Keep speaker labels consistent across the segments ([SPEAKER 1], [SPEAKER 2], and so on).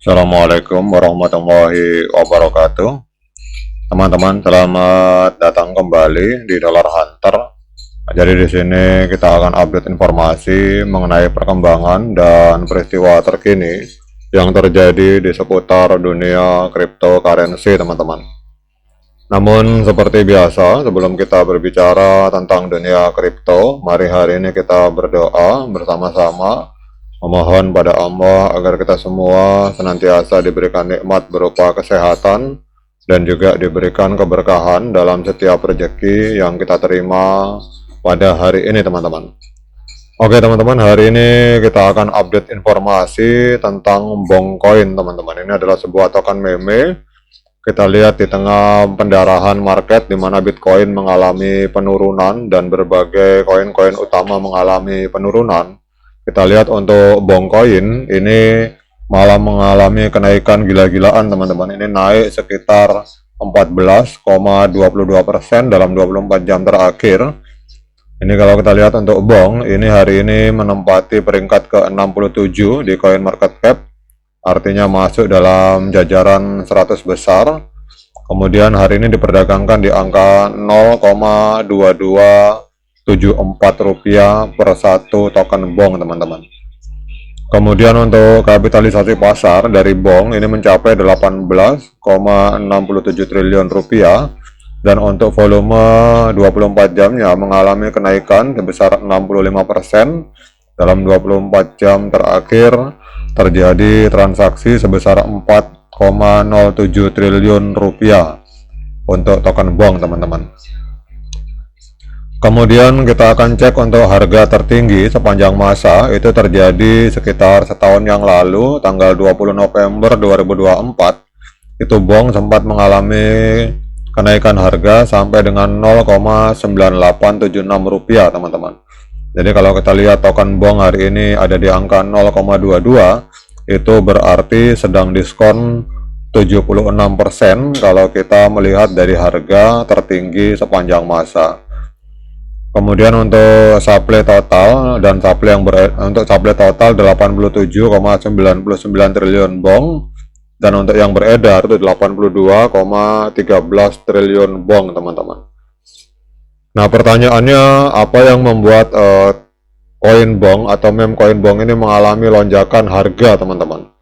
[SPEAKER 1] Assalamualaikum warahmatullahi wabarakatuh. Teman-teman, selamat datang kembali di Dollar Hunter. Jadi di sini kita akan update informasi mengenai perkembangan dan peristiwa terkini yang terjadi di seputar dunia cryptocurrency, teman-teman. Namun seperti biasa, sebelum kita berbicara tentang dunia kripto, mari hari ini kita berdoa bersama-sama memohon pada Allah agar kita semua senantiasa diberikan nikmat berupa kesehatan dan juga diberikan keberkahan dalam setiap rezeki yang kita terima pada hari ini, teman-teman. Oke teman-teman, hari ini kita akan update informasi tentang Bongcoin, teman-teman. Ini adalah sebuah token meme. Kita lihat di tengah pendarahan market di mana Bitcoin mengalami penurunan dan berbagai koin-koin utama mengalami penurunan. Kita lihat untuk Bongcoin ini malah mengalami kenaikan gila-gilaan, teman-teman. Ini naik sekitar 14,22% dalam 24 jam terakhir. Ini kalau kita lihat untuk Bong, ini hari ini menempati peringkat ke-67 di coin market cap. Artinya masuk dalam jajaran 100 besar. Kemudian hari ini diperdagangkan di angka 0,2274 rupiah per satu token Bong, teman-teman. Kemudian untuk kapitalisasi pasar dari Bong ini mencapai 18,67 triliun rupiah, dan untuk volume 24 jamnya mengalami kenaikan sebesar 65%. Dalam 24 jam terakhir terjadi transaksi sebesar 4,07 triliun rupiah untuk token Bong, teman-teman. Kemudian kita akan cek untuk harga tertinggi sepanjang masa, itu terjadi sekitar setahun yang lalu, tanggal 20 November 2024. Itu Bong sempat mengalami kenaikan harga sampai dengan 0,9876 rupiah, teman-teman. Jadi kalau kita lihat token Bong hari ini ada di angka 0,22, itu berarti sedang diskon 76% kalau kita melihat dari harga tertinggi sepanjang masa. Kemudian untuk supply total dan supply untuk supply total 87,99 triliun Bong, dan untuk yang beredar itu 82,13 triliun Bong, teman-teman. Nah, pertanyaannya apa yang membuat koin Bong atau meme koin Bong ini mengalami lonjakan harga, teman-teman?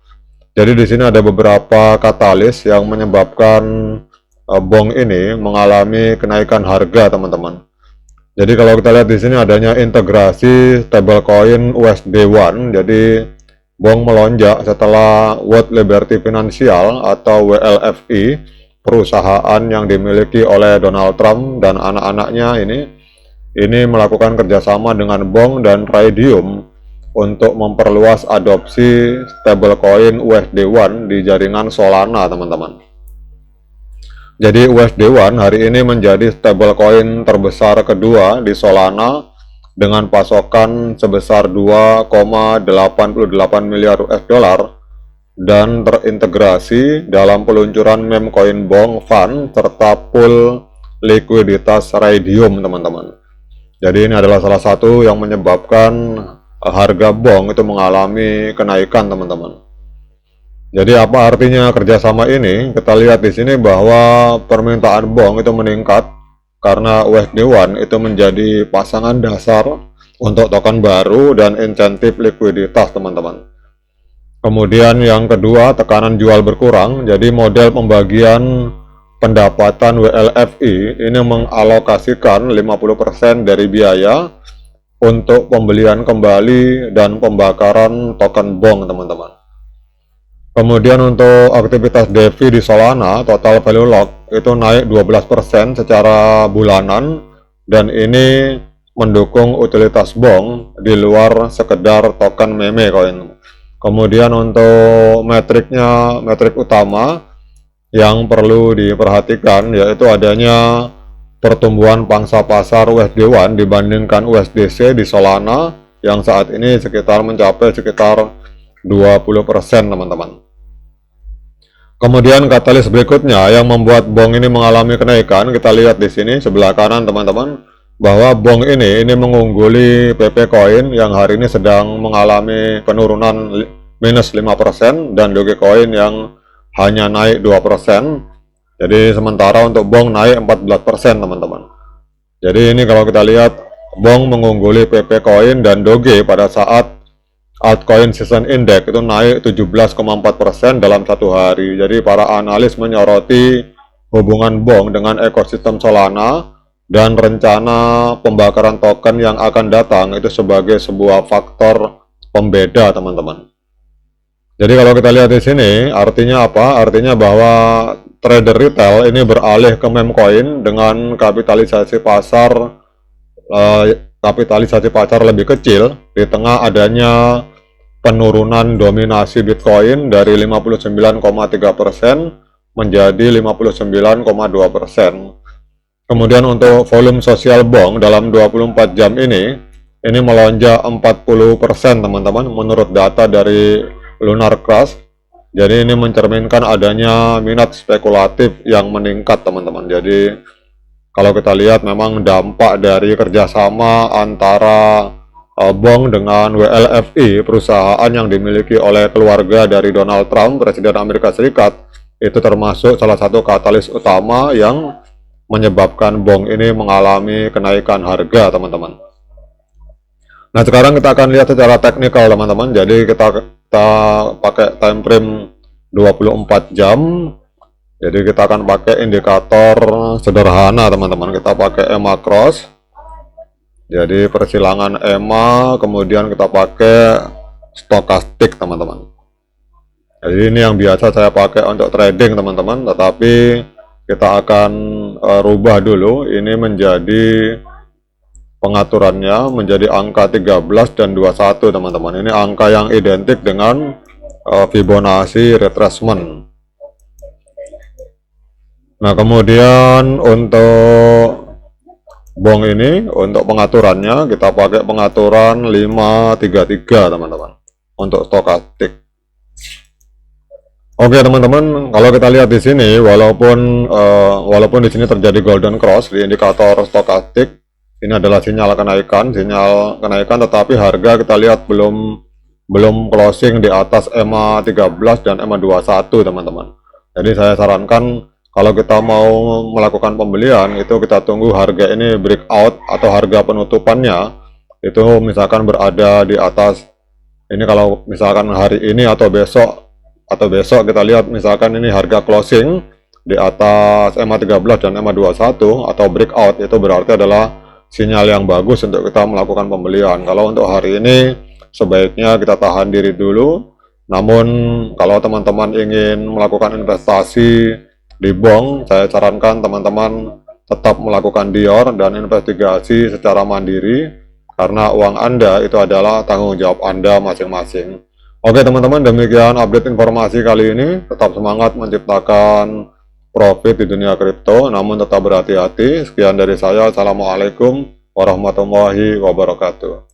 [SPEAKER 1] Jadi di sini ada beberapa katalis yang menyebabkan Bong ini mengalami kenaikan harga, teman-teman. Jadi kalau kita lihat di sini adanya integrasi stablecoin USD1. Jadi Bong melonjak setelah World Liberty Financial atau WLFI, perusahaan yang dimiliki oleh Donald Trump dan anak-anaknya ini melakukan kerjasama dengan Bong dan Raydium untuk memperluas adopsi stablecoin USD1 di jaringan Solana, teman-teman. Jadi USD1 hari ini menjadi stablecoin terbesar kedua di Solana dengan pasokan sebesar 2,88 miliar US dollar dan terintegrasi dalam peluncuran meme coin Bong Fund serta pool likuiditas Raydium, teman-teman. Jadi ini adalah salah satu yang menyebabkan harga Bong itu mengalami kenaikan, teman-teman. Jadi apa artinya kerjasama ini? Kita lihat di sini bahwa permintaan Bong itu meningkat karena USD1 itu menjadi pasangan dasar untuk token baru dan insentif likuiditas, teman-teman. Kemudian yang kedua, tekanan jual berkurang. Jadi model pembagian pendapatan WLFI ini mengalokasikan 50% dari biaya untuk pembelian kembali dan pembakaran token Bong, teman-teman. Kemudian untuk aktivitas DeFi di Solana, total value lock itu naik 12% secara bulanan, dan ini mendukung utilitas Bong di luar sekedar token meme coin. Kemudian untuk metrik utama yang perlu diperhatikan yaitu adanya pertumbuhan pangsa pasar USD1 dibandingkan USDC di Solana yang saat ini mencapai sekitar 20%, teman-teman. Kemudian katalis berikutnya yang membuat Bong ini mengalami kenaikan, kita lihat di sini sebelah kanan, teman-teman, bahwa Bong ini mengungguli PP Coin yang hari ini sedang mengalami penurunan minus 5% dan Dogecoin yang hanya naik 2%. Jadi sementara untuk Bong naik 14% teman-teman. Jadi ini kalau kita lihat Bong mengungguli PP Coin dan Doge pada saat altcoin season index itu naik 17,4% dalam satu hari. Jadi para analis menyoroti hubungan Bong dengan ekosistem Solana dan rencana pembakaran token yang akan datang itu sebagai sebuah faktor pembeda teman-teman. Jadi kalau kita lihat di sini artinya apa? Artinya bahwa trader retail ini beralih ke meme coin dengan kapitalisasi pasar lebih kecil di tengah adanya penurunan dominasi Bitcoin dari 59,3% menjadi 59,2%. Kemudian untuk volume sosial Bong dalam 24 jam ini melonjak 40% teman-teman menurut data dari Lunar Crush. Jadi ini mencerminkan adanya minat spekulatif yang meningkat teman-teman. Jadi kalau kita lihat memang dampak dari kerjasama antara Bong dengan WLFI, perusahaan yang dimiliki oleh keluarga dari Donald Trump, Presiden Amerika Serikat, itu termasuk salah satu katalis utama yang menyebabkan Bong ini mengalami kenaikan harga teman-teman. Nah sekarang kita akan lihat secara teknikal teman-teman. Jadi kita pakai time frame 24 jam. Jadi kita akan pakai indikator sederhana teman-teman. Kita pakai EMA cross. Jadi persilangan EMA, kemudian kita pakai stokastik teman-teman. Jadi ini yang biasa saya pakai untuk trading teman-teman, tetapi kita akan rubah dulu ini menjadi pengaturannya menjadi angka 13 dan 21 teman-teman. Ini angka yang identik dengan Fibonacci retracement. Nah kemudian untuk Bong ini untuk pengaturannya kita pakai pengaturan 533 teman-teman untuk stokastik. Oke teman-teman, kalau kita lihat di sini walaupun di sini terjadi golden cross di indikator stokastik, ini adalah sinyal kenaikan, tetapi harga kita lihat belum closing di atas EMA 13 dan EMA 21 teman-teman. Jadi saya sarankan kalau kita mau melakukan pembelian itu kita tunggu harga ini breakout atau harga penutupannya itu misalkan berada di atas ini, kalau misalkan hari ini atau besok kita lihat misalkan ini harga closing di atas EMA 13 dan EMA 21 atau breakout, itu berarti adalah sinyal yang bagus untuk kita melakukan pembelian. Kalau untuk hari ini sebaiknya kita tahan diri dulu. Namun kalau teman-teman ingin melakukan investasi di Bong, saya sarankan teman-teman tetap melakukan Dior dan investigasi secara mandiri, karena uang Anda itu adalah tanggung jawab Anda masing-masing. Oke teman-teman, demikian update informasi kali ini. Tetap semangat menciptakan profit di dunia kripto, namun tetap berhati-hati. Sekian dari saya. Assalamualaikum warahmatullahi wabarakatuh.